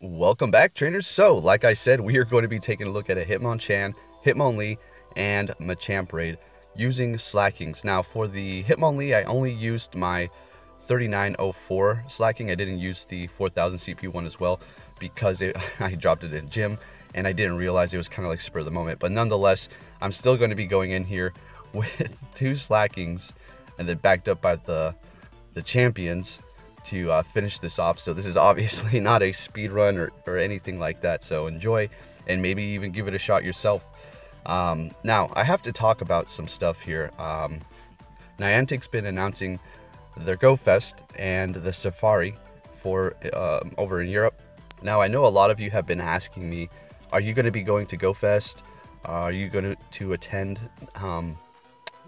Welcome back, trainers. So, like I said, we are going to be taking a look at a Hitmonchan, Hitmonlee, and Machamp raid using Slakings. Now, for the Hitmonlee, I only used my 3904 Slaking. I didn't use the 4000 CP one as well because I dropped it in gym and I didn't realize it was kind of like spur of the moment. But nonetheless, I'm still going to be going in here with two Slakings and then backed up by the champions to finish this off. So this is obviously not a speed run or anything like that, so enjoy and maybe even give it a shot yourself. Now I have to talk about some stuff here. Niantic's been announcing their Go Fest and the Safari for over in Europe. Now I know a lot of you have been asking me, are you going to be going to Go Fest? Are you going to attend?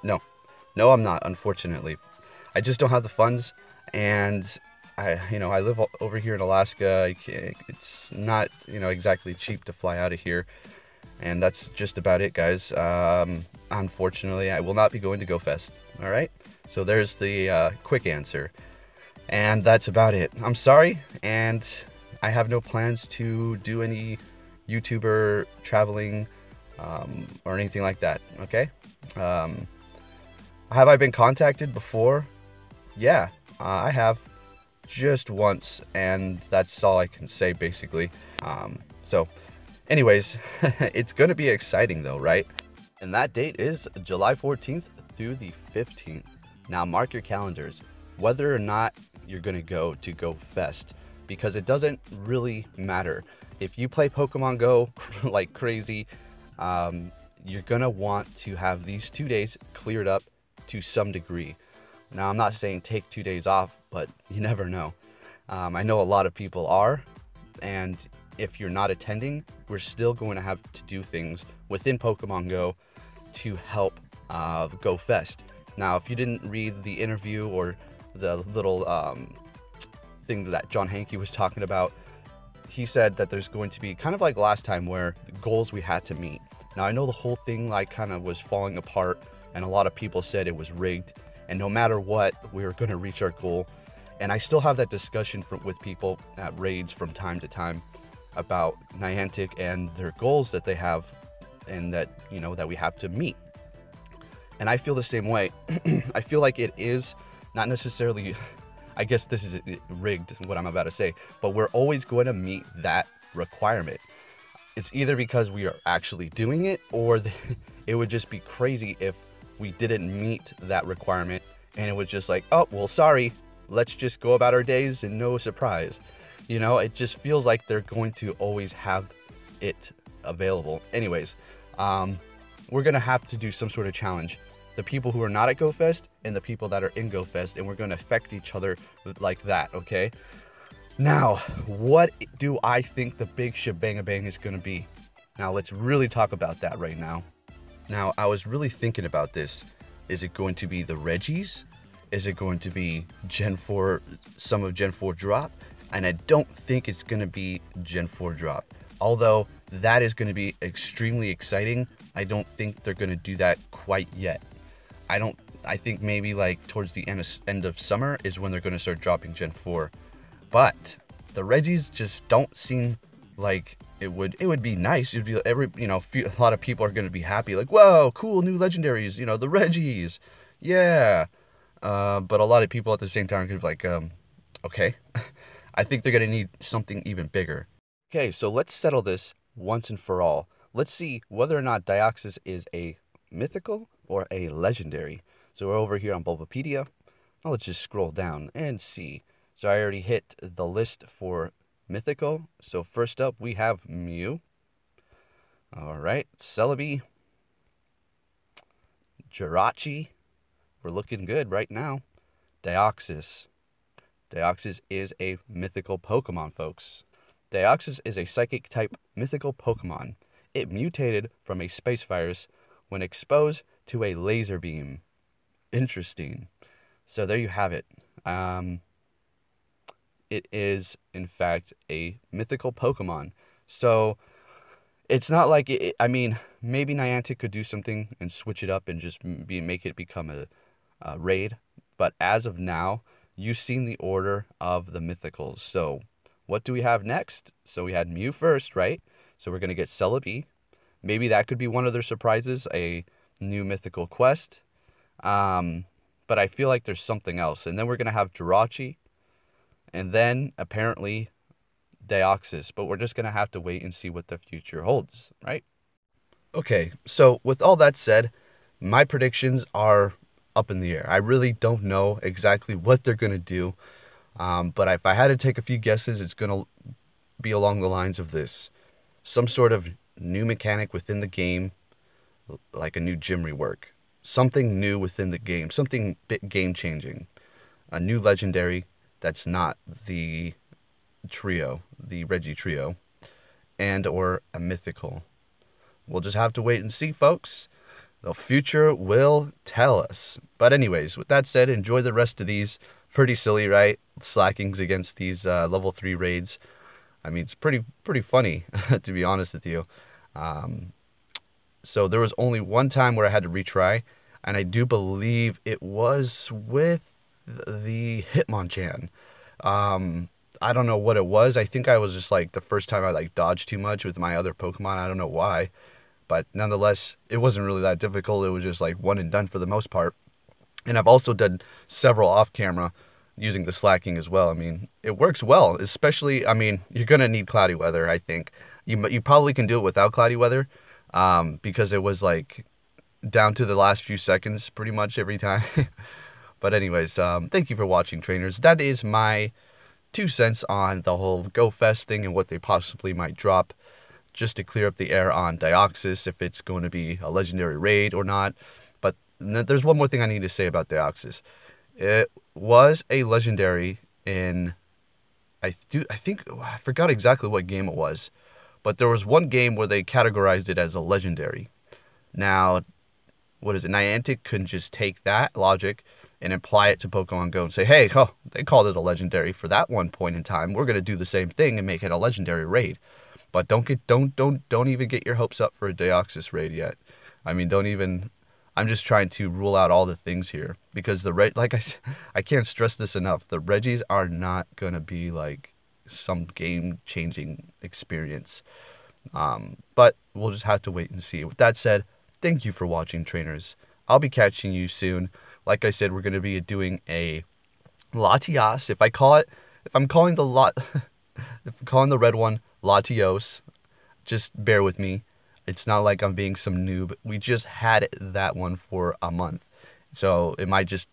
No, I'm not, unfortunately. I just don't have the funds, and I live over here in Alaska. It's not, exactly cheap to fly out of here, and that's just about it, guys. Unfortunately, I will not be going to Go Fest. All right, so there's the quick answer, and that's about it. I'm sorry, and I have no plans to do any YouTuber traveling or anything like that. Okay. Have I been contacted before? Yeah, I have, just once, and that's all I can say, basically. So anyways, it's gonna be exciting though, right? And that date is July 14th through the 15th. Now mark your calendars, whether or not you're gonna go to Go Fest, because it doesn't really matter. If you play Pokemon Go like crazy, you're gonna want to have these 2 days cleared up to some degree. Now, I'm not saying take 2 days off, but you never know. I know a lot of people are, and if you're not attending, we're still going to have to do things within Pokemon Go to help Go Fest. Now, if you didn't read the interview or the little thing that John Hankey was talking about, he said that there's going to be kind of like last time where the goals we had to meet. Now, I know the whole thing like kind of was falling apart, and a lot of people said it was rigged. And no matter what, we were going to reach our goal. And I still have that discussion with people at raids from time to time about Niantic and their goals that they have and that, that we have to meet. And I feel the same way. I feel like it is not necessarily, I guess this is rigged, what I'm about to say, but we're always going to meet that requirement. It's either because we are actually doing it, or it would just be crazy if we didn't meet that requirement and it was just like, oh, well, sorry, let's just go about our days and no surprise. It just feels like they're going to always have it available. Anyways, we're going to have to do some sort of challenge. The people who are not at Go Fest and the people that are in Go Fest, and we're going to affect each other like that, okay? Now, what do I think the big shebang-a-bang is going to be? Now, let's really talk about that right now. Now, I was really thinking about this. Is it going to be the Regis? Is it going to be Gen 4, some of Gen 4 drop? And I don't think it's going to be Gen 4 drop. Although that is going to be extremely exciting, I don't think they're going to do that quite yet. I think maybe like towards the end of summer is when they're going to start dropping Gen 4. But the Regis just don't seem like it would be nice. It would be a lot of people are going to be happy, like, whoa, cool new legendaries, the Regis, yeah. But a lot of people at the same time are going to be like, okay. I think they're going to need something even bigger. Okay, so let's settle this once and for all. Let's see whether or not Deoxys is a mythical or a legendary. So we're over here on Bulbapedia. Now let's just scroll down and see. So I already hit the list for mythical. So first up, we have Mew. All right, Celebi. Jirachi. We're looking good right now. Deoxys. Deoxys is a mythical Pokemon, folks. Deoxys is a psychic type mythical Pokemon. It mutated from a space virus when exposed to a laser beam. Interesting. So there you have it. It is, in fact, a mythical Pokemon. So it's not like I mean, maybe Niantic could do something and switch it up and just make it become a raid. But as of now, you've seen the order of the mythicals. So what do we have next? So we had Mew first, right? So we're going to get Celebi. Maybe that could be one of their surprises, a new mythical quest. But I feel like there's something else. And then we're going to have Jirachi. And then, apparently, Deoxys. But we're just going to have to wait and see what the future holds, right? Okay, so with all that said, my predictions are up in the air. I really don't know exactly what they're going to do. But if I had to take a few guesses, it's going to be along the lines of this. Some sort of new mechanic within the game, like a new gym rework. Something new within the game, something bit game-changing. A new legendary that's not the trio, the Reggie trio, and or a mythical. We'll just have to wait and see, folks. The future will tell us. But anyways, with that said, enjoy the rest of these. Pretty silly, right? Slakings against these level 3 raids. I mean, it's pretty funny, to be honest with you. So there was only one time where I had to retry, and I do believe it was with the Hitmonchan. I don't know what it was. I think I was just like the first time I like dodged too much with my other Pokemon. I don't know why, but nonetheless, it wasn't really that difficult. It was just like one and done for the most part. And I've also done several off camera using the Slaking as well. I mean, it works well, especially, I mean, you're going to need cloudy weather, I think. You probably can do it without cloudy weather, because it was like down to the last few seconds pretty much every time. But anyways, thank you for watching, trainers. That is my 2 cents on the whole Go Fest thing and what they possibly might drop, just to clear up the air on Deoxys, if it's going to be a legendary raid or not. But there's one more thing I need to say about Deoxys. It was a legendary in, I forgot exactly what game it was, but there was one game where they categorized it as a legendary. Now, what is it? Niantic couldn't just take that logic and apply it to Pokemon Go and say, hey, they called it a legendary for that one point in time. We're going to do the same thing and make it a legendary raid. But don't even get your hopes up for a Deoxys raid yet. I mean, I'm just trying to rule out all the things here, because like I said, I can't stress this enough. The Reggies are not going to be like some game-changing experience. But we'll just have to wait and see. With that said, thank you for watching, trainers. I'll be catching you soon. Like I said, we're going to be doing a Latias. If I'm calling the red one Latios, just bear with me. It's not like I'm being some noob. We just had that one for a month. So it might just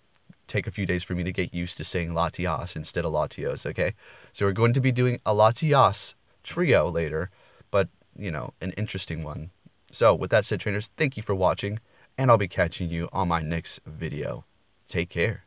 take a few days for me to get used to saying Latias instead of Latios, okay? So we're going to be doing a Latias trio later, but, you know, an interesting one. So with that said, trainers, thank you for watching, and I'll be catching you on my next video. Take care.